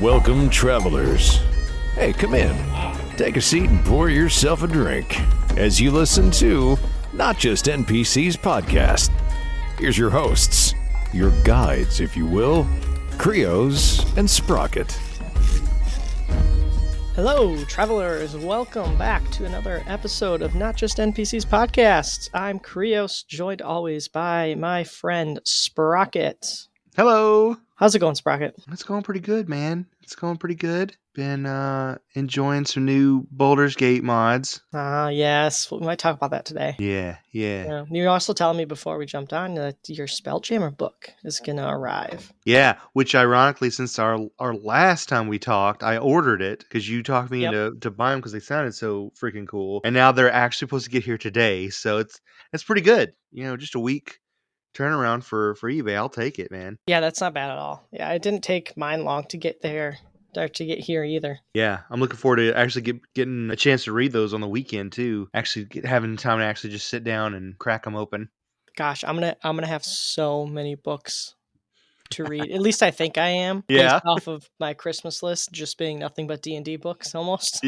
Welcome, travelers. Hey, come in. Take a seat and pour yourself a drink as you listen to Not Just NPCs podcast. Here's your hosts, your guides, if you will, Krios and Sprocket. Hello, travelers. Welcome back to another episode of Not Just NPCs podcast. I'm Krios, joined always by my friend Sprocket. Hello. How's it going, Sprocket? It's going pretty good, man. It's going pretty good. Been enjoying some new Baldur's Gate mods. Yes. We might talk about that today. Yeah. You were also telling me before we jumped on that your Spelljammer book is going to arrive. Yeah, which ironically, since our last time we talked, I ordered it because you talked me into buying them because they sounded so freaking cool. And now they're actually supposed to get here today. So it's pretty good. You know, just a week turnaround for eBay. I'll take it, man. Yeah, that's not bad at all. Yeah, it didn't take mine long to get there. Or to get here either. Yeah, I'm looking forward to actually getting a chance to read those on the weekend too. Actually having time to actually just sit down and crack them open. Gosh, I'm gonna have so many books to read. At least I think I am. Yeah. Based off of my Christmas list, just being nothing but D&D books almost.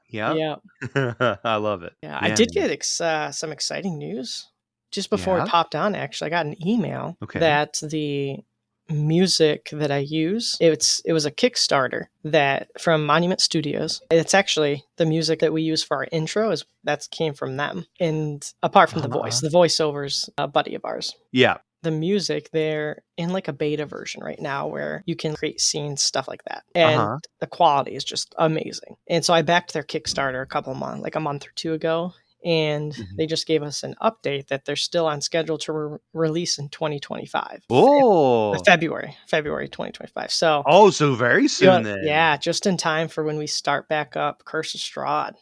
Yeah. I love it. Yeah, I did get some exciting news just before we popped on. Actually, I got an email that the music that I use, it was a Kickstarter that from Monument Studios. It's actually the music that we use for our intro that came from them. And apart from the voiceover's a buddy of ours. Yeah. The music, they're in like a beta version right now where you can create scenes, stuff like that. And the quality is just amazing. And so I backed their Kickstarter a month or two ago. And they just gave us an update that they're still on schedule to release in 2025. Oh, February 2025. So so very soon then. Yeah, just in time for when we start back up Curse of Strahd.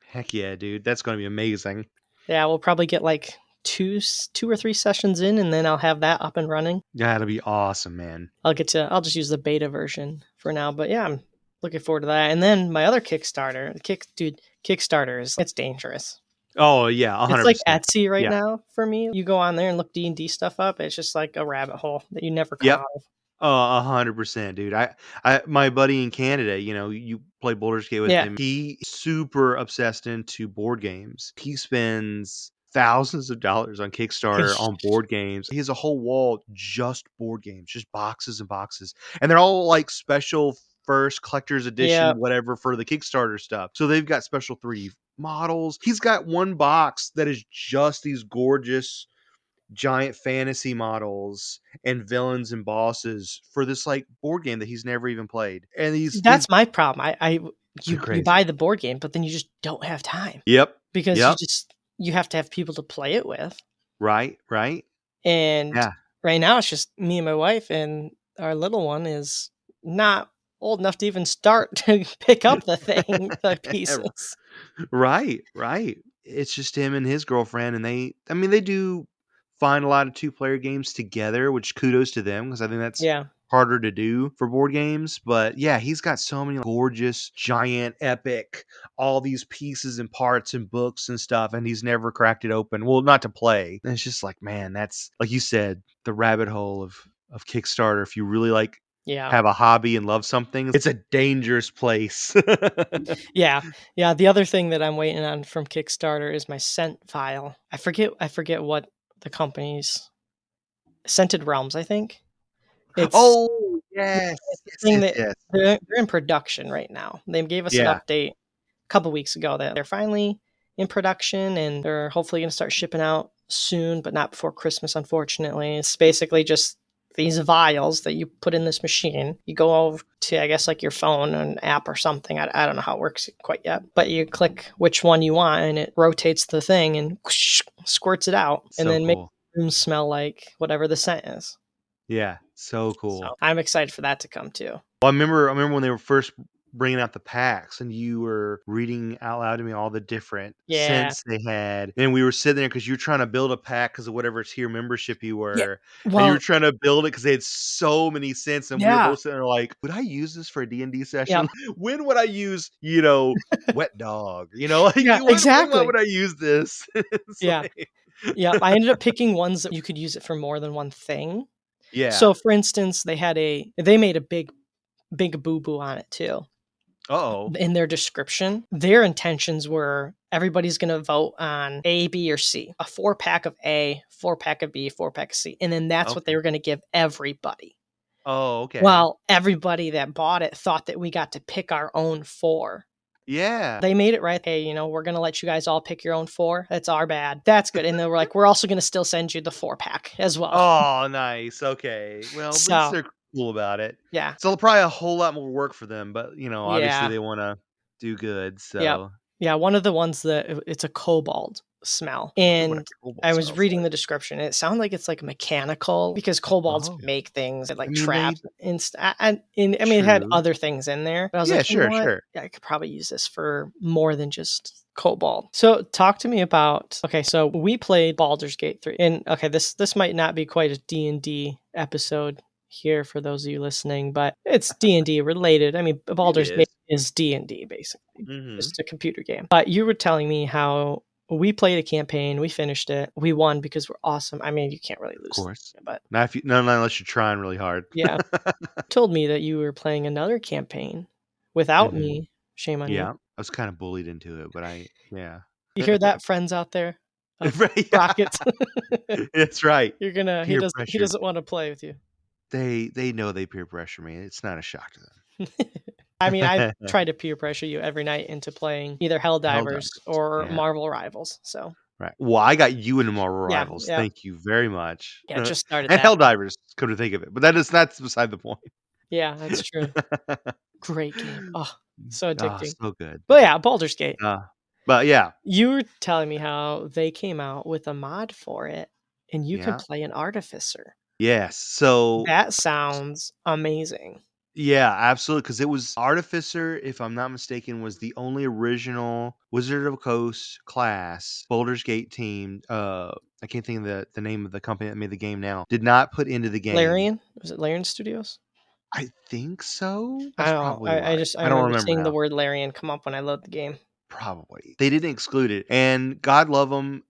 Heck yeah, dude. That's going to be amazing. Yeah, we'll probably get like two or three sessions in, and then I'll have that up and running. Yeah, it'll be awesome, man. I'll just use the beta version for now. But yeah, I'm looking forward to that. And then my other Kickstarter, Kickstarter it's dangerous. Oh, yeah, 100%. It's like Etsy right now for me. You go on there and look D&D stuff up. It's just like a rabbit hole that you never come out of. Oh, 100%, dude. I my buddy in Canada, you play Baldur's Gate with him. He's super obsessed into board games. He spends thousands of dollars on Kickstarter on board games. He has a whole wall just board games, just boxes and boxes. And they're all like special first collector's edition, whatever, for the Kickstarter stuff. So they've got special 3D models. He's got one box that is just these gorgeous giant fantasy models and villains and bosses for this like board game that he's never even played. And that's my problem. You buy the board game, but then you just don't have time. Yep. Because you have to have people to play it with. Right. And right now it's just me and my wife, and our little one is not old enough to even start to pick up the pieces. Right. It's just him and his girlfriend, and they do find a lot of 2-player games together, which kudos to them, because I think that's harder to do for board games. But yeah, he's got so many gorgeous, giant, epic, all these pieces and parts and books and stuff, and he's never cracked it open. Well, not to play. And it's just like, man, that's, like you said, the rabbit hole of Kickstarter. If you really have a hobby and love something, it's a dangerous place. Yeah. The other thing that I'm waiting on from Kickstarter is my scent file. I forget what the company's Scented Realms, I think. Yes. They're in production right now. They gave us an update a couple weeks ago that they're finally in production, and they're hopefully going to start shipping out soon, but not before Christmas, unfortunately. It's basically just these vials that you put in this machine. You go over to, I guess, like your phone, an app or something. I don't know how it works quite yet, but you click which one you want, and it rotates the thing and whoosh, squirts it out, and then makes the room smell like whatever the scent is. Yeah, so cool. So I'm excited for that to come too. Well, I remember when they were first bringing out the packs, and you were reading out loud to me all the different scents they had, and we were sitting there because you were trying to build a pack because of whatever tier membership you were, and you were trying to build it because they had so many scents, and we were both sitting there like, would I use this for a D&D session? When would I use wet dog, exactly, when would I use this? I ended up picking ones that you could use it for more than one thing. Yeah. So for instance, they made a big big boo-boo on it too. Uh-oh. In their description, their intentions were everybody's going to vote on A, B, or C. A 4-pack of A, 4-pack of B, 4-pack of C. And then that's what they Okay. were going to give everybody. Oh, okay. Well, everybody that bought it thought that we got to pick our own 4. Yeah. They made it right. Hey, we're going to let you guys all pick your own 4. That's our bad. That's good. And they were like, we're also going to still send you the 4-pack as well. Oh, nice. Okay. Well, at least So, they're cool about it. yeah. So probably a whole lot more work for them, but obviously Yeah. they want to do good. Yep. So Yeah. One of the ones that it's a cobalt smell. I wonder what a And cobalt I was smells reading like. the description and it sounded like it's like mechanical because kobolds Oh. make things that like I mean, traps and I mean, it had True. other things in there. But I was Yeah, like, you know what? sure. Yeah, I could probably use this for more than just cobalt. So talk to me about, okay, so we played Baldur's Gate 3. And okay, this might not be quite a D&D episode here for those of you listening, but it's D&D related. I mean, Baldur's Gate is D&D basically. Mhm. It's a computer game. But you were telling me how we played a campaign, we finished it, we won because we're awesome. I mean, you can't really lose. Of course. But Not unless you're trying really hard. yeah. Told me that you were playing another campaign without Mhm. me. Shame on you. Yeah. I was kind of bullied into it, but yeah. You hear that, friends out there? Right, yeah. Rockets. That's right. He Peer pressure. doesn't want to play with you. They know they peer pressure me. It's not a shock to them. I mean, I try to peer pressure you every night into playing either Helldivers or Yeah. Marvel Rivals. So Right. Well, I got you into Marvel Yeah, Rivals. yeah. Thank you very much. Yeah, just started And that. Helldivers, come to think of it. But that's beside the point. Yeah, that's true. Great game. Oh, so addicting. So good. But yeah, Baldur's Gate. But yeah. You were telling me how they came out with a mod for it and you can Yeah. play an Artificer. Yes. So That sounds amazing. yeah, absolutely. Because it was Artificer, if I'm not mistaken, was the only original Wizard of the Coast class Baldur's Gate team. I can't think of the name of the company that made the game now. Did not put into the game. Larian? Was it Larian Studios? I think so. I That's don't know. probably I right. just I don't remember remember seeing now. the word Larian come up when I load the game. Probably. They didn't exclude it. And God love them.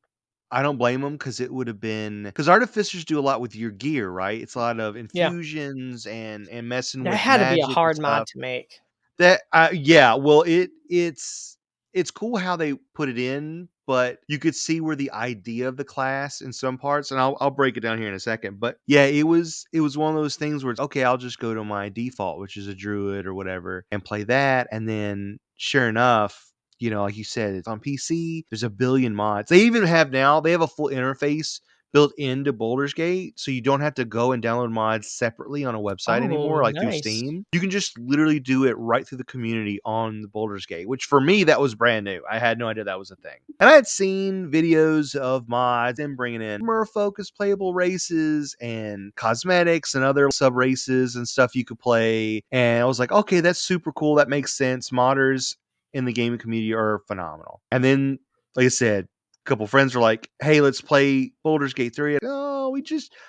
I don't blame them because it would have been because Artificers do a lot with your gear, right? It's a lot of infusions and messing That with had to be a magic and hard stuff. mod to make. That yeah, well it's cool how they put it in, but you could see where the idea of the class in some parts, and I'll break it down here in a second. But yeah, it was one of those things where it's okay, I'll just go to my default, which is a druid or whatever, and play that, and then sure enough, like you said, it's on PC. There's a billion mods. They even have a full interface built into Baldur's Gate, so you don't have to go and download mods separately on a website anymore, like through Nice. Steam. You can just literally do it right through the community on the Baldur's Gate, which for me, that was brand new. I had no idea that was a thing. And I had seen videos of mods and bringing in mer-focused playable races and cosmetics and other sub-races and stuff you could play. And I was like, okay, that's super cool. That makes sense. Modders in the gaming community are phenomenal. And then, like I said, couple friends were like, hey, let's play Baldur's Gate 3. Oh,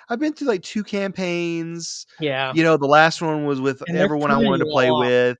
I've been through like 2 campaigns. Yeah. The last one was with And they're everyone I wanted to pretty play long. with.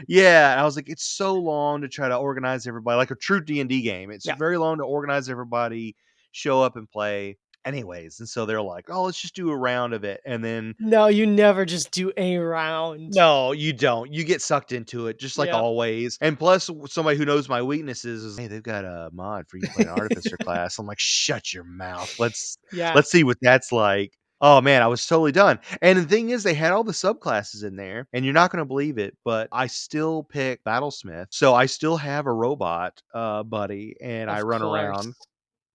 Yeah, and I was like, it's so long to try to organize everybody, like a true D&D game. It's very long to organize everybody, show up and play. Anyways, and so they're like, oh, let's just do a round of it. And then No, you never just do a round. no, you don't. You get sucked into it, just like always. And plus, somebody who knows my weaknesses is, hey, they've got a mod for you to play an Artificer class. I'm like, shut your mouth. Let's see what that's like. Oh man, I was totally done. And the thing is, they had all the subclasses in there, and you're not going to believe it, but I still pick Battlesmith, so I still have a robot buddy, and I run around.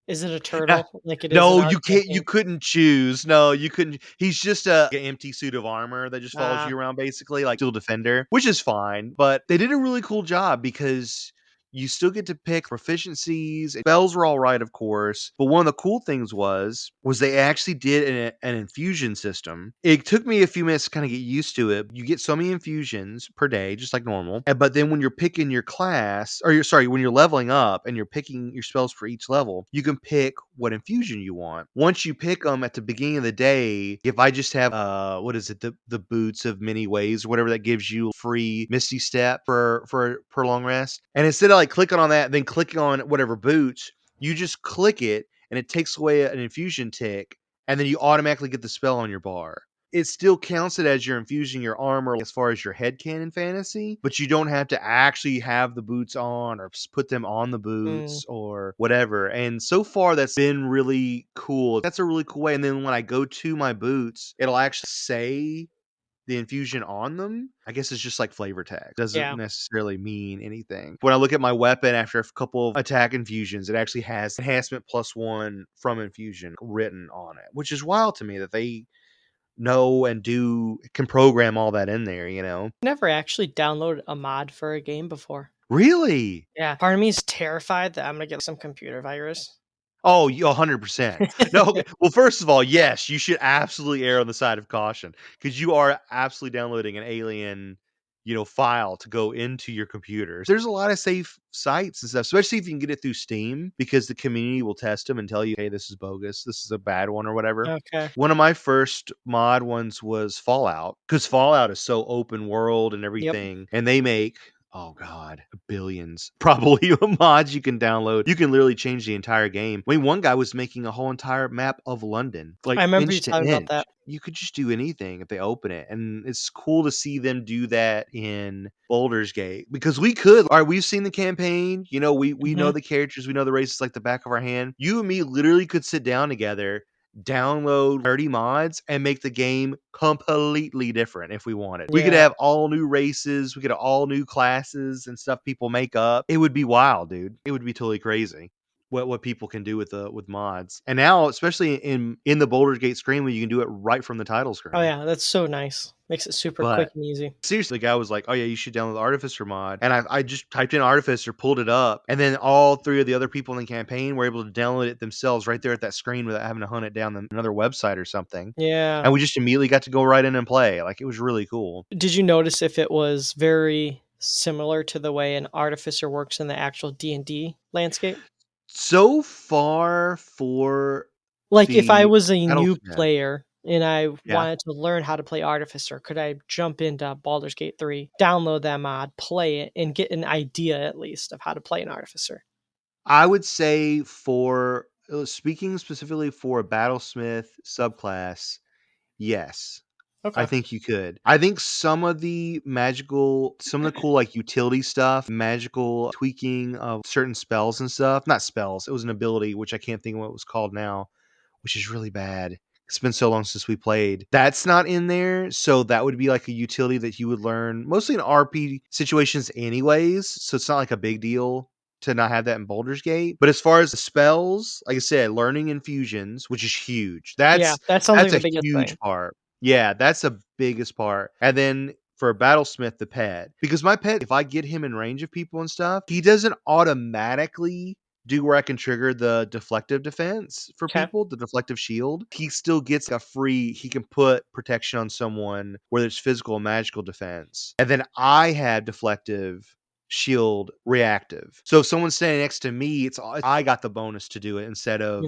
Is it a turtle like it is? No, in our you can't. campaign? You couldn't choose. No, you couldn't. He's just an empty suit of armor that just follows you around, basically, like Steel Defender, which is fine. But they did a really cool job because you still get to pick proficiencies. Spells were all right, of course. But one of the cool things was they actually did an infusion system. It took me a few minutes to kind of get used to it. You get so many infusions per day, just like normal. But then when you're picking your class, when you're leveling up and you're picking your spells for each level, you can pick what infusion you want. Once you pick them at the beginning of the day, if I just have the boots of many ways or whatever, that gives you free Misty Step for long rest, and instead of like clicking on that, then clicking on whatever boots, you just click it and it takes away an infusion tick, and then you automatically get the spell on your bar. it still counts it as you're infusing your armor as far as your headcanon fantasy, but you don't have to actually have the boots on or put them on the boots or whatever. And so far, that's been really cool. That's a really cool way. And then when I go to my boots, it'll actually say the infusion on them. I guess it's just like flavor tag. Doesn't necessarily mean anything. When I look at my weapon after a couple of attack infusions, it actually has enhancement +1 from infusion written on it, which is wild to me that they know and can program all that in there, you know? Never actually downloaded a mod for a game before. Really? Yeah. Part of me is terrified that I'm going to get some computer virus. Oh, 100%. No, okay. Well, first of all, yes, you should absolutely err on the side of caution because you are absolutely downloading an alien, file to go into your computers. There's a lot of safe sites and stuff, especially if you can get it through Steam because the community will test them and tell you, hey, this is bogus, this is a bad one or whatever. Okay. One of my first mod ones was Fallout because Fallout is so open world and everything, and they make oh god, billions probably mods you can download. You can literally change the entire game. I mean, one guy was making a whole entire map of London, like I remember you inch to talking about inch. that. You could just do anything if they open it, and it's cool to see them do that in Baldur's Gate because we could. All right, we've seen the campaign. We know the characters, we know the races like the back of our hand. You and me literally could sit down together, download 30 mods and make the game completely different if we wanted. We could have all new races, we could have all new classes and stuff people make up. It would be wild, dude. It would be totally crazy what people can do with mods. And now, especially in the Baldur's Gate screen, where you can do it right from the title screen. Oh yeah, that's so nice. Makes it super quick and easy. Seriously, the guy was like, oh yeah, you should download the Artificer mod. And I just typed in Artificer, pulled it up, and then all 3 of the other people in the campaign were able to download it themselves right there at that screen without having to hunt it down another website or something. Yeah. And we just immediately got to go right in and play. Like, it was really cool. Did you notice if it was very similar to the way an Artificer works in the actual D&D landscape? So far for like if I was a new yeah. player and I wanted to learn how to play Artificer, could I jump into Baldur's Gate 3, download that mod, play it, and get an idea at least of how to play an Artificer? I would say speaking specifically for a Battlesmith subclass, yes. Okay. I think you could. I think some of the cool like utility stuff, magical tweaking of certain spells and stuff, not spells, it was an ability, which I can't think of what it was called now, which is really bad. It's been so long since we played. That's not in there, so that would be like a utility that you would learn mostly in RP situations anyways, so it's not like a big deal to not have that in Baldur's Gate. But as far as the spells, like I said, learning infusions, which is huge. That sounds like the biggest huge part. Yeah, that's the biggest part. And then for Battlesmith, the pet. Because my pet, if I get him in range of people and stuff, he doesn't automatically do where I can trigger the deflective defense for people, the deflective shield. He still gets he can put protection on someone, whether it's physical or magical defense. And then I have deflective shield reactive. So if someone's standing next to me, I got the bonus to do it instead of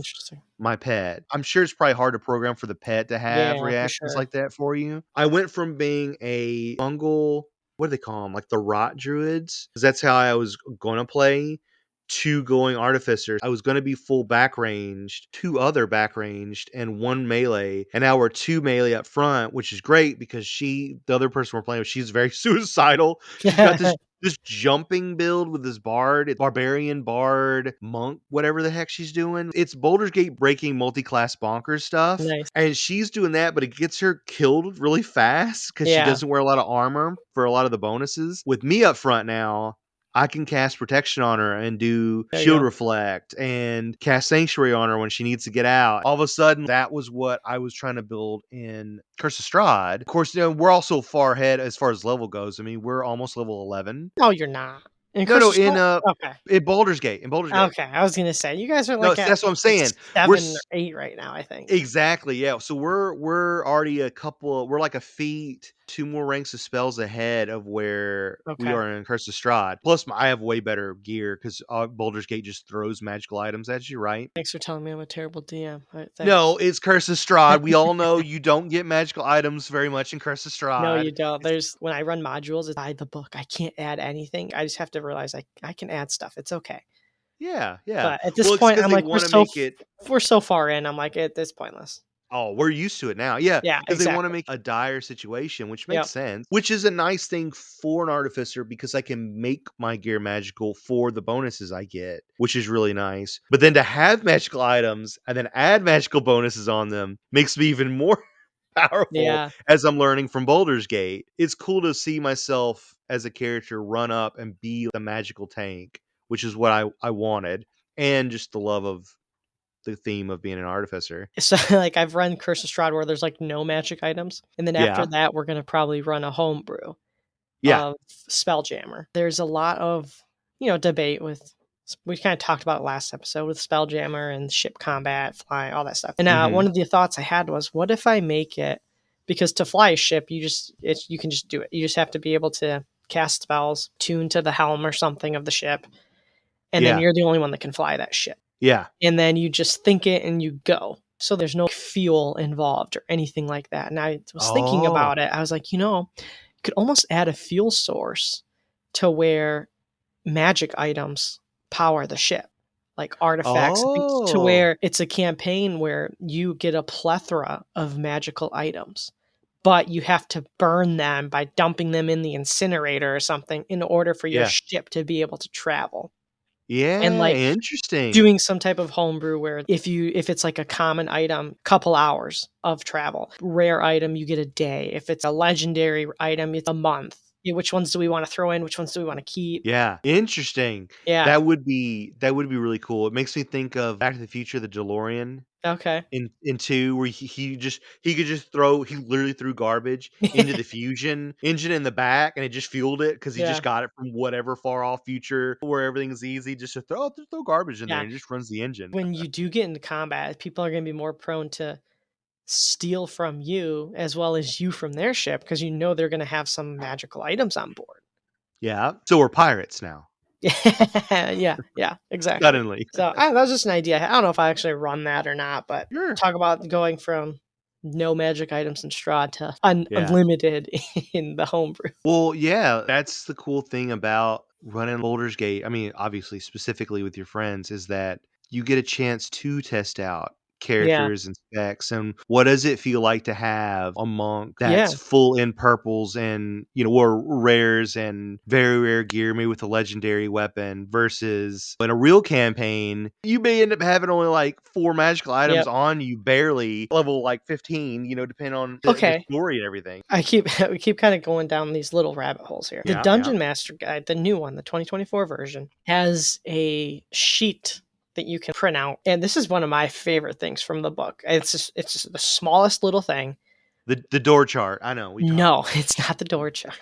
my pet. I'm sure it's probably hard to program for the pet to have reactions like that for you. I went from being a fungal, what do they call them? Like the rot druids, because that's how I was going to play, to going Artificer. I was going to be full back ranged, 2 other back ranged, and 1 melee. And now we're 2 melee up front, which is great because the other person we're playing with, she's very suicidal. She's got this jumping build with this barbarian, bard, monk, whatever the heck she's doing. It's Baldur's Gate breaking multi-class bonkers stuff. Nice. And she's doing that, but it gets her killed really fast because she doesn't wear a lot of armor for a lot of the bonuses. With me up front now, I can cast protection on her and do shield reflect and cast sanctuary on her when she needs to get out. All of a sudden, that was what I was trying to build in Curse of Strahd. Of course, we're also far ahead as far as level goes. I mean, we're almost level 11. No, you're not. In Baldur's Gate. Okay, I was gonna say you guys are like that's what I'm saying. 7 or 8 right now, I think. Exactly, yeah. So we're already we're like a feat, 2 more ranks of spells ahead of where we are in Curse of Strahd. Plus, I have way better gear because Baldur's Gate just throws magical items at you, right? Thanks for telling me I'm a terrible DM. No, it's Curse of Strahd. We all know you don't get magical items very much in Curse of Strahd. No, you don't. When I run modules, it's by the book. I can't add anything. I just have to realize I can add stuff. It's okay. Yeah. But at this point, I'm like, we're so far in. I'm like, it's pointless. Oh, we're used to it now. Yeah, Yeah, because they want to exactly. make a dire situation, which makes Yep. sense, which is a nice thing for an artificer because I can make my gear magical for the bonuses I get, which is really nice. But then to have magical items and then add magical bonuses on them makes me even more powerful Yeah. as I'm learning from Baldur's Gate. It's cool to see myself as a character run up and be the magical tank, which is what I wanted, and just the love of the theme of being an artificer. So, like, I've run Curse of Strahd where there's, like, no magic items, and then after Yeah. that, we're gonna probably run a homebrew Yeah. of Spelljammer. There's a lot of, debate with we kinda talked about it last episode with Spelljammer and ship combat, flying, all that stuff. And, Mhm. one of the thoughts I had was, what if I make it because to fly a ship, you can just do it. You just have to be able to cast spells, tune to the helm or something of the ship, and then Yeah. you're the only one that can fly that ship. Yeah. And then you just think it and you go. So there's no fuel involved or anything like that. And I was thinking Oh. about it. I was like, you could almost add a fuel source to where magic items power the ship, like artifacts, things, to Oh. where it's a campaign where you get a plethora of magical items, but you have to burn them by dumping them in the incinerator or something in order for your Yeah. ship to be able to travel. And Yeah, like interesting. doing some type of homebrew where if it's like a common item, couple hours of travel. Rare item, you get a day. If it's a legendary item, it's a month. Yeah, which ones do we want to throw in? Which ones do we want to keep? Yeah, interesting. Yeah. That would be really cool. It makes me think of Back to the Future, the DeLorean Okay. in 2 where he could just throw he literally threw garbage into the fusion engine in the back and it just fueled it because he Yeah. just got it from whatever far off future where everything's easy just to throw garbage in there Yeah. and it just runs the engine. When you do get into combat, people are going to be more prone to steal from you as well as you from their ship because they're going to have some magical items on board. Yeah. So we're pirates now. Yeah, yeah, exactly. Suddenly. So that was just an idea. I don't know if I actually run that or not, but Sure. talk about going from no magic items in Strahd to Yeah. unlimited in the homebrew. Well, yeah, that's the cool thing about running Baldur's Gate. I mean, obviously, specifically with your friends, is that you get a chance to test out Yeah, characters and specs and what does it feel like to have a monk yeah, that's full in purples and or rares and very rare gear, maybe with a legendary weapon, versus in a real campaign you may end up having only like 4 magical items yep. on you, barely level like 15, depending on the Okay, story and everything. we keep kind of going down these little rabbit holes here. The Yeah, yeah. Dungeon Master Guide, the new one, the 2024 version, has a sheet that you can print out, and this is one of my favorite things from the book. It's just the smallest little thing. The door chart. I know. We talked No, about it's not the door chart.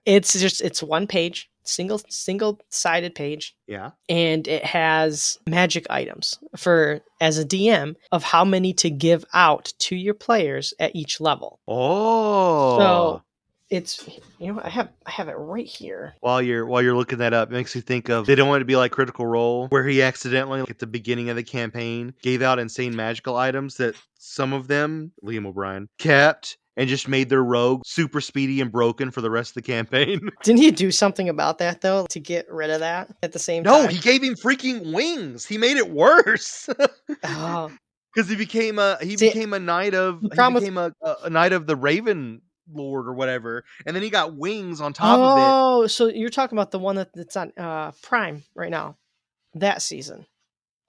It's one page, single-sided page, Yeah. and it has magic items for as a DM of how many to give out to your players at each level. Oh. So it's I have it right here. While you're looking that up, it makes me think of they don't want it to be like Critical Role, where he accidentally, like, at the beginning of the campaign, gave out insane magical items that some of them, Liam O'Brien, kept and just made their rogue super speedy and broken for the rest of the campaign. Didn't he do something about that though to get rid of that at the same No, time? he gave him freaking wings. He made it worse. Oh, Because he became see, a knight of the problem with a knight of the Raven Lord or whatever, and then he got wings on top of it. oh, so you're talking about the one that's on Prime right now, that season.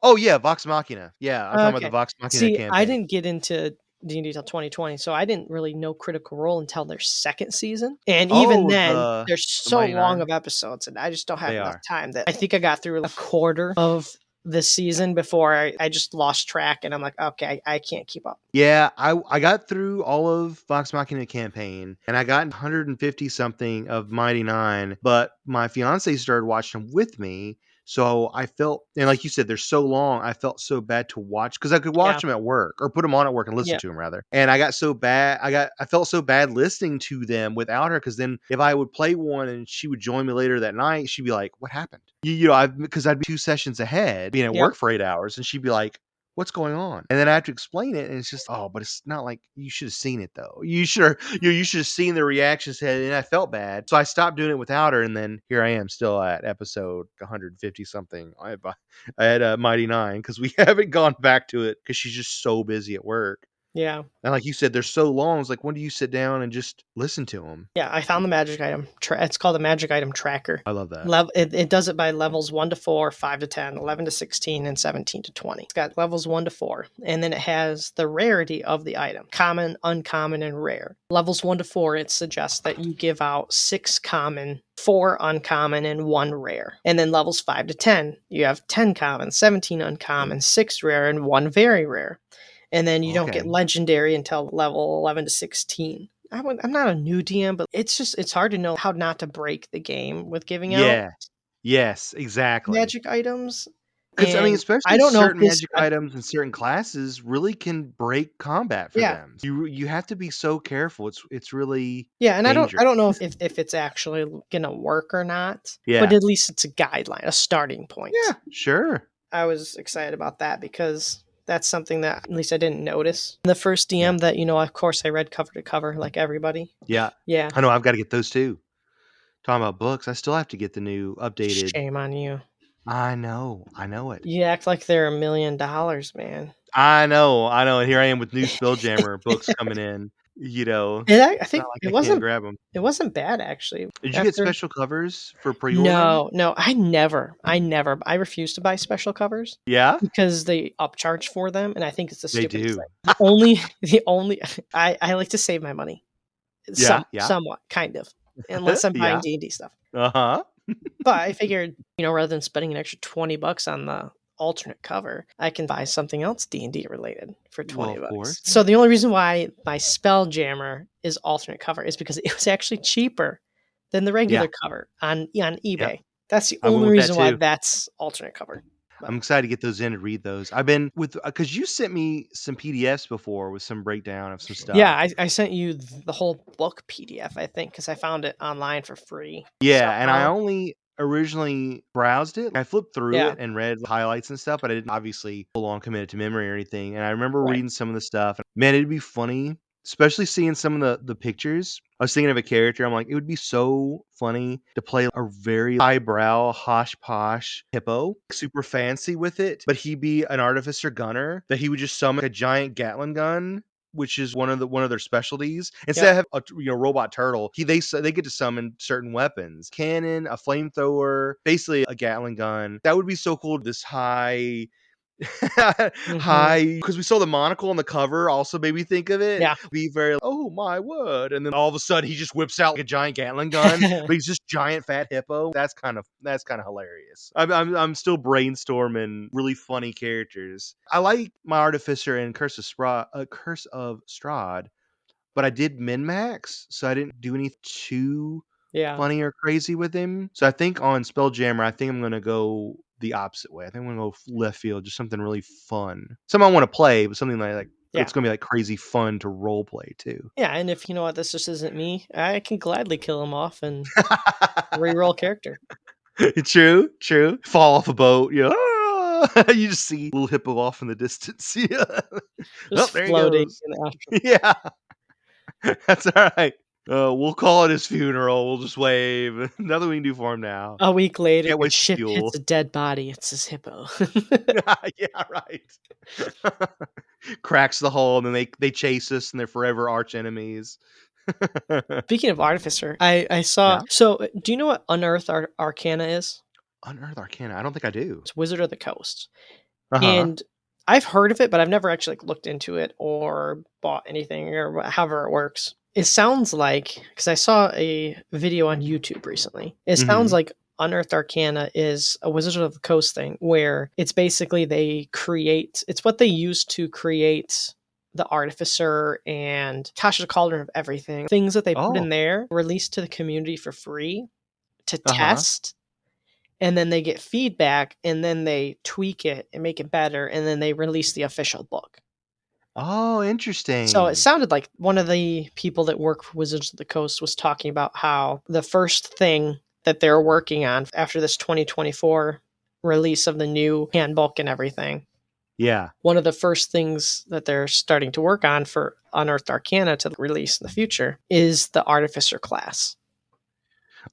Oh yeah, Vox Machina. Yeah, I'm talking about the Okay. Vox Machina See, I campaign. didn't get into D&D till 2020, so I didn't really know Critical Role until their second season. And even Oh, then, the they're the so Mighty long Nine? of episodes, and I just don't have They enough are. time. That I think I got through a quarter of this season before I just lost track, and I'm like, okay, I can't keep up. Yeah, I got through all of Vox Machina campaign, and I got 150 something of Mighty Nine, but my fiance started watching them with me, so I felt, and like you said, they're so long, I felt so bad to watch because I could Yeah, watch them at work or put them on at work and listen yeah, to them rather. And I felt so bad listening to them without her because then if I would play one and she would join me later that night, she'd be like, "What happened?" Because I'd be 2 sessions ahead, being at yep, work for 8 hours, and she'd be like, "What's going on?" And then I have to explain it, and it's just, oh, but it's not like you should have seen it though. You should have seen the reactions, and I felt bad, so I stopped doing it without her. And then here I am, still at episode 150 something. I had a Mighty Nine because we haven't gone back to it because she's just so busy at work. Yeah. And like you said, they're so long. It's like, when do you sit down and just listen to them? Yeah, I found the magic item. It's called the magic item tracker. I love that. It does it by levels 1 to 4, 5 to 10, 11 to 16, and 17 to 20. It's got levels 1 to 4. And then it has the rarity of the item: common, uncommon, and rare. Levels 1 to 4, it suggests that you give out 6 common, 4 uncommon, and 1 rare. And then levels 5 to 10, you have 10 common, 17 uncommon, 6 rare, and 1 very rare. And then you don't get legendary until level 11 to 16. I'm not a new DM, but it's hard to know how not to break the game with giving out Yes, exactly. magic items. Because, I mean, And I especially don't know if certain magic items and certain classes really can break combat for them. You have to be so careful. It's really and dangerous. I don't know if it's actually gonna work or not. Yeah. But at least it's a guideline, a starting point. Yeah, sure. I was excited about that because that's something that at least I didn't notice. The first DM that, of course I read cover to cover like everybody. Yeah. Yeah. I know, I've got to get those too. Talking about books, I still have to get the new updated. Shame on you. I know it. You act like they're $1 million, man. I know. And here I am with new Spelljammer books coming in. I think I can't grab them. It wasn't bad, actually. Did you get special covers for pre-order? No, I refuse to buy special covers. Yeah, because they upcharge for them, and I think it's the stupidest thing. The only I like to save my money. Somewhat, kind of, unless I'm buying D&D stuff. But I figured, rather than spending an extra $20 on the alternate cover, I can buy something else D&D related for $20. So the only reason why my Spelljammer is alternate cover is because it was actually cheaper than the regular cover on eBay. Yep. That's the only reason why that's alternate cover. I'm excited to get those in and read those. I've been because you sent me some PDFs before with some breakdown of some stuff. Yeah, I sent you the whole book PDF, I think, because I found it online for free. Yeah, and I only originally browsed it. I flipped through it and read highlights and stuff, but I didn't obviously full on commit it to memory or anything. And I remember reading some of the stuff. Man, it'd be funny, especially seeing some of the pictures. I was thinking of a character. I'm like, it would be so funny to play a very highbrow, hosh-posh hippo, super fancy with it, but he'd be an artificer gunner, that he would just summon a giant Gatling gun, which is one of their specialties. Instead of a robot turtle, they get to summon certain weapons, cannon, a flamethrower, basically a Gatling gun. That would be so cool. This high, because we saw the monocle on the cover also made me think of it. Yeah, be very, oh my word, and then all of a sudden he just whips out like a giant Gatling gun, but he's just giant fat hippo. That's kind of hilarious. I'm still brainstorming really funny characters. I like my Artificer in Curse of Strahd, but I did min-max, so I didn't do anything too funny or crazy with him. So I think on Spelljammer, I think I'm gonna go the opposite way. I think I'm gonna go left field, just something really fun. Something I want to play, but something like it's gonna be like crazy fun to role play too. Yeah, and if you know what, this just isn't me, I can gladly kill him off and reroll character. True. Fall off a boat, you just see a little hippo off in the distance. Just there floating he goes. Yeah. That's all right. We'll call it his funeral. We'll just wave. Nothing we can do for him now. A week later, Can't the waste ship fuel. hits a dead body. It's his hippo. Yeah, right. Cracks the hull, and then they chase us, and they're forever arch enemies. Speaking of Artificer, I saw. Yeah. So, do you know what Unearthed Arcana is? Unearthed Arcana? I don't think I do. It's Wizard of the Coast, and I've heard of it, but I've never actually looked into it or bought anything or however it works. It sounds like, because I saw a video on YouTube recently, it sounds like Unearthed Arcana is a Wizard of the Coast thing, where it's basically it's what they use to create the Artificer and Tasha's Cauldron of everything. Things that they put in there, released to the community for free to test, and then they get feedback, and then they tweak it and make it better, and then they release the official book. Oh, interesting. So it sounded like one of the people that work for Wizards of the Coast was talking about how the first thing that they're working on after this 2024 release of the new handbook and everything. Yeah. One of the first things that they're starting to work on for Unearthed Arcana to release in the future is the Artificer class.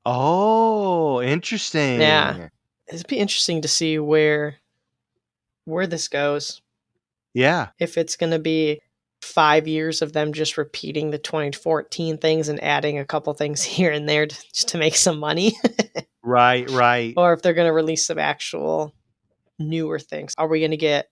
Oh, interesting. Yeah. It'd be interesting to see where this goes. Yeah. If it's going to be 5 years of them just repeating the 2014 things and adding a couple things here and there just to make some money. Right. Or if they're going to release some actual newer things. Are we going to get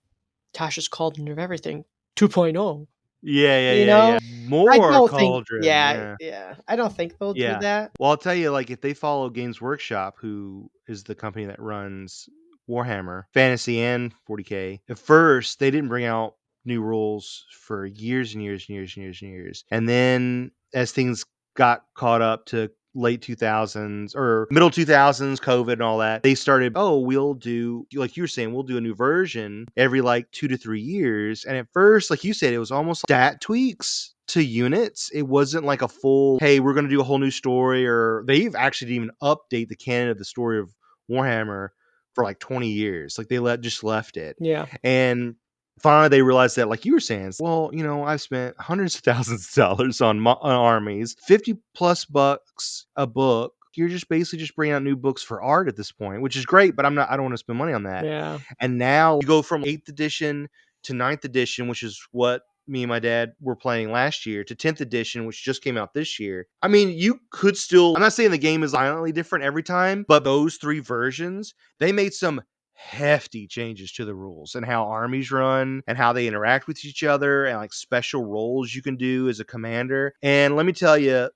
Tasha's Cauldron of Everything 2.0? Yeah. I More don't think, Cauldron. yeah. I don't think they'll do that. Well, I'll tell you, like, if they follow Games Workshop, who is the company that runs Warhammer Fantasy and 40K, at first they didn't bring out new rules for years and years. And then as things got caught up to late 2000s or middle 2000s, COVID and all that, they started, we'll do, like you were saying, we'll do a new version every like 2 to 3 years. And at first, like you said, it was almost like stat tweaks to units. It wasn't like a full, hey, we're going to do a whole new story, or they've actually didn't even update the canon of the story of Warhammer for like 20 years. Like they just left it. Yeah. And finally they realized that, like you were saying, well, I've spent hundreds of thousands of dollars on armies, 50 plus bucks a book. You're just basically just bringing out new books for art at this point, which is great, but I don't want to spend money on that. Yeah. And now you go from 8th edition to 9th edition, which is what me and my dad were playing last year, to 10th edition, which just came out this year. I mean, you could still, I'm not saying the game is violently different every time, but those 3 versions, they made some hefty changes to the rules and how armies run and how they interact with each other and like special roles you can do as a commander. And let me tell you,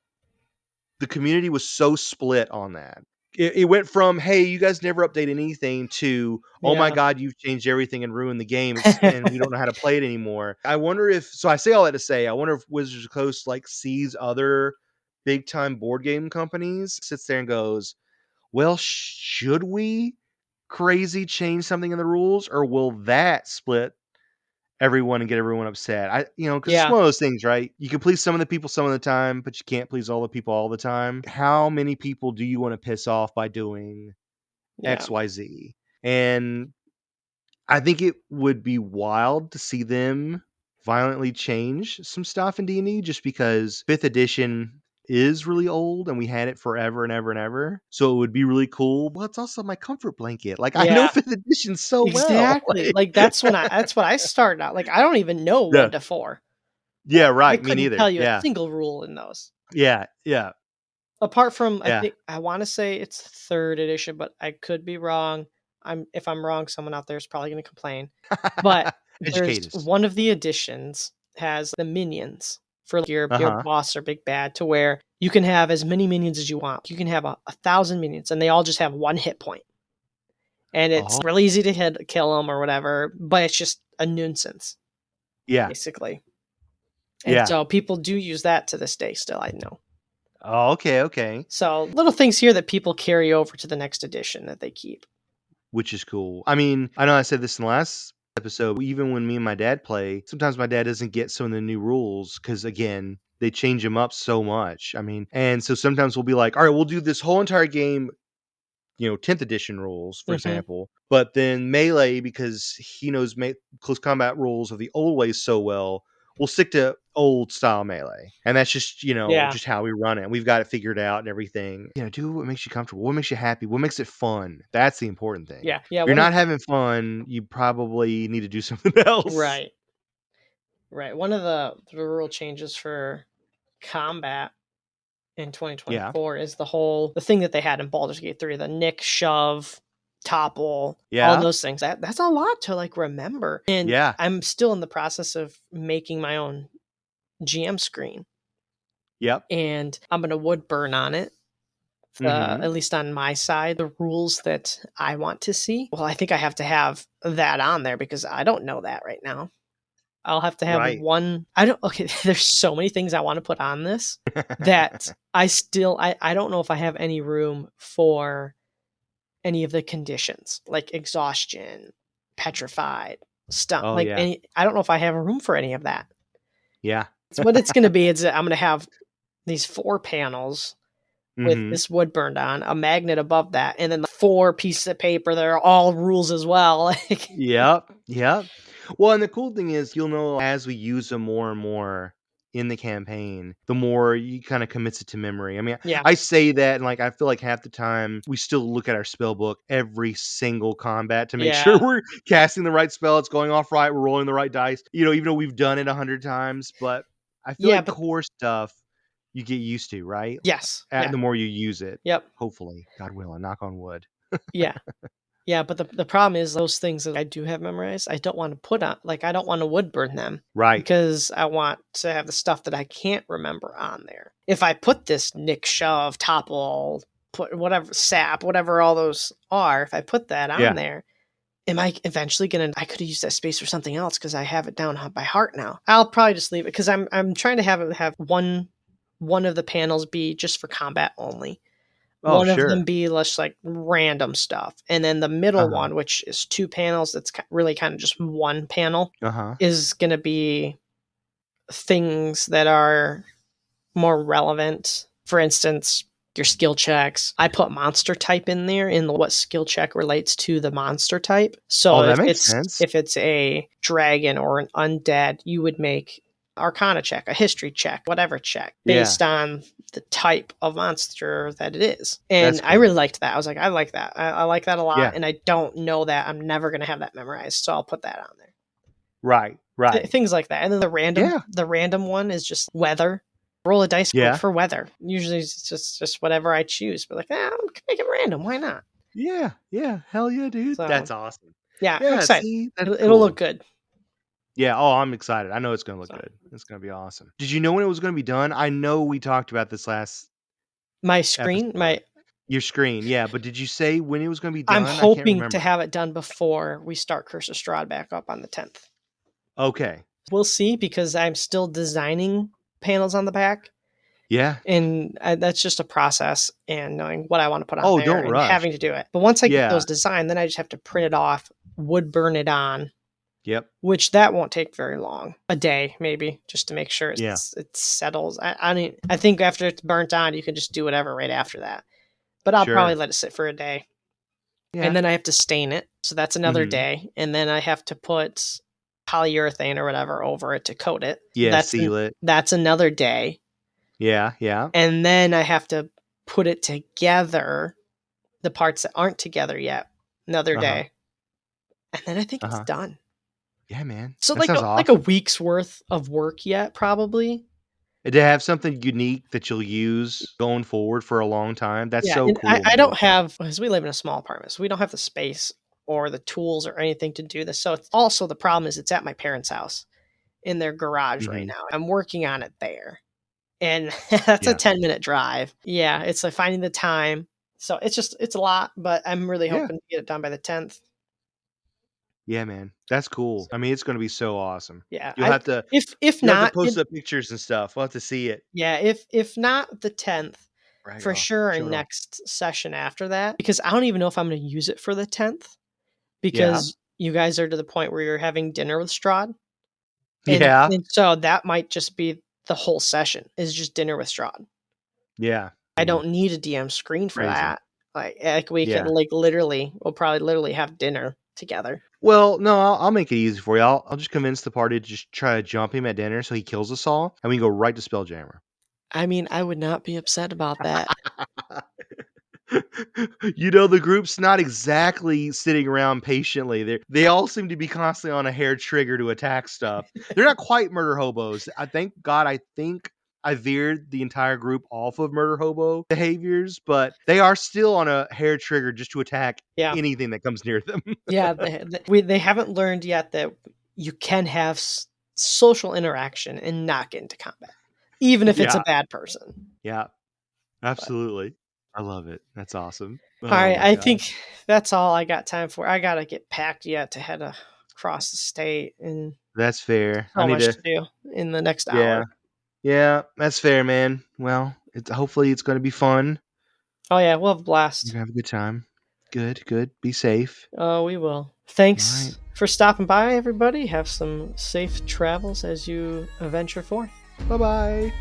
the community was so split on that. It went from, hey, you guys never update anything, to, oh my God, you've changed everything and ruined the game and we don't know how to play it anymore. I wonder if, so I say all that to say, I wonder if Wizards of the Coast like sees other big time board game companies, sits there and goes, well, should we crazy change something in the rules, or will that split everyone and get everyone upset? Because it's one of those things, right? You can please some of the people some of the time, but you can't please all the people all the time. How many people do you want to piss off by doing XYZ? And I think it would be wild to see them violently change some stuff in D&D, just because 5th edition is really old and we had it forever and ever. So it would be really cool. Well, it's also my comfort blanket. Like I know 5th edition so well. Exactly. Like that's what I started out. Like I don't even know 1 to 4. Yeah, right. I Me neither. couldn't tell you a single rule in those. Yeah. Apart from, I think I want to say it's 3rd edition, but I could be wrong. If I'm wrong, someone out there is probably going to complain. But there's one of the editions has the minions for your boss or big bad, to where you can have as many minions as you want. You can have 1,000 minions, and they all just have 1 hit point. And it's really easy to kill them or whatever, but it's just a nuisance. Yeah. Basically. And so people do use that to this day still, I know. Oh, okay. So little things here that people carry over to the next edition that they keep. Which is cool. I mean, I know I said this in the last episode, even when me and my dad play, sometimes my dad doesn't get some of the new rules because, again, they change them up so much. I mean, and so sometimes we'll be like, all right, we'll do this whole entire game, 10th edition rules, for example. But then melee, because he knows close combat rules of the old ways so well, we'll stick to old style melee. And that's just, just how we run it. We've got it figured out and everything. Do what makes you comfortable. What makes you happy? What makes it fun? That's the important thing. Yeah. If you're not having fun, you probably need to do something else. Right. One of the rule changes for combat in 2024 is the thing that they had in Baldur's Gate 3, the nick, shove, topple, all those things. That's a lot to like remember. And I'm still in the process of making my own GM screen. Yep. And I'm going to wood burn on it. At least on my side, the rules that I want to see. Well, I think I have to have that on there because I don't know that right now. I'll have to have one. There's so many things I want to put on this that I don't know if I have any room for any of the conditions, like exhaustion, petrified, stuff. I don't know if I have room for any of that. Yeah. So what it's going to be is I'm going to have these 4 panels with this wood burned on, a magnet above that, and then the 4 pieces of paper that are all rules as well. Yep. Well, and the cool thing is, you'll know as we use them more and more, in the campaign, the more you kind of commits it to memory. I mean, Yeah. I say that, and like I feel like half the time we still look at our spell book every single combat to make sure Yeah. we're casting the right spell, it's going off right, we're rolling the right dice. Even though we've done it 100 times, but I feel Yeah, like but core stuff you get used to, right? yes. Yeah. The more you use it. Yep. Hopefully, God willing, knock on wood. Yeah. Yeah, but the problem is those things that I do have memorized, I don't want to put on, like, I don't want to wood burn them. Right. Because I want to have the stuff that I can't remember on there. If I put this nick, shove, topple, put whatever, sap, whatever all those are, if I put that on there, am I eventually I could have used that space for something else because I have it down by heart now. I'll probably just leave it because I'm trying to have one of the panels be just for combat only. One of them be less like random stuff. And then the middle one, which is 2 panels, that's really kind of just one panel, is going to be things that are more relevant. For instance, your skill checks. I put monster type in there in what skill check relates to the monster type. So that makes sense. If it's a dragon or an undead, you would make Arcana check, a history check, whatever check, based on the type of monster that it is. And I really liked that. I was like, I like that. I like that a lot. And I don't know that. I'm never going to have that memorized. So I'll put that on there. Right. Things like that. And then the random one is just weather. Roll a dice for weather. Usually it's just whatever I choose. But like, I'm make it random. Why not? Yeah. Hell yeah, dude. So, that's awesome. Yeah, I'm excited. See, it'll look good. Yeah, I'm excited. I know it's going to look good. It's going to be awesome. Did you know when it was going to be done? I know we talked about this last My screen? episode. Your screen, yeah. But did you say when it was going to be done? I'm hoping to have it done before we start Curse of Strahd back up on the 10th. Okay. We'll see, because I'm still designing panels on the back. Yeah. And that's just a process and knowing what I want to put on there don't and rush. having to do it. But once I get those designed, then I just have to print it off, wood burn it on. Yep. Which that won't take very long. A day, maybe, just to make sure it settles. I mean, I think after it's burnt on, you can just do whatever right after that. But I'll probably let it sit for a day. Yeah. And then I have to stain it. So that's another day. And then I have to put polyurethane or whatever over it to coat it. Yeah, seal it. That's another day. Yeah. And then I have to put it together, the parts that aren't together yet, another day. And then I think it's done. Yeah, man. So like a week's worth of work yet, probably. To have something unique that you'll use going forward for a long time. That's so cool. I don't have, because we live in a small apartment, so we don't have the space or the tools or anything to do this. So it's also, the problem is it's at my parents' house in their garage right now. I'm working on it there. And that's a 10-minute drive. Yeah, it's like finding the time. So it's a lot, but I'm really hoping to get it done by the 10th. Yeah, man, that's cool. I mean, it's going to be so awesome. Yeah, you'll have to if not post the pictures and stuff. We'll have to see it. Yeah, if not the 10th, for sure, and next session after that, because I don't even know if I'm going to use it for the 10th, because you guys are to the point where you're having dinner with Strahd. And so that might just be the whole session is just dinner with Strahd. Yeah, I don't need a DM screen for that. Like we can we'll probably literally have dinner together. Well, no, I'll make it easy for you. I'll just convince the party to just try to jump him at dinner so he kills us all, and we can go right to Spelljammer. I mean, I would not be upset about that. The group's not exactly sitting around patiently. They all seem to be constantly on a hair trigger to attack stuff. They're not quite murder hobos. I think I veered the entire group off of murder hobo behaviors, but they are still on a hair trigger just to attack anything that comes near them. They haven't learned yet that you can have social interaction and not get into combat, even if it's a bad person. Yeah, absolutely. I love it. That's awesome. All right, I think that's all I got time for. I gotta get packed yet to head across the state, and that's fair. So much to do in the next hour. Yeah, that's fair, man. Well, hopefully it's going to be fun. Oh yeah, we'll have a blast. You're going to have a good time. Good. Be safe. Oh, we will. Thanks for stopping by, everybody. Have some safe travels as you venture forth. Bye-bye.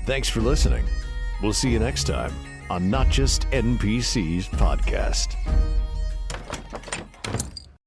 Thanks for listening. We'll see you next time on Not Just NPCs Podcast.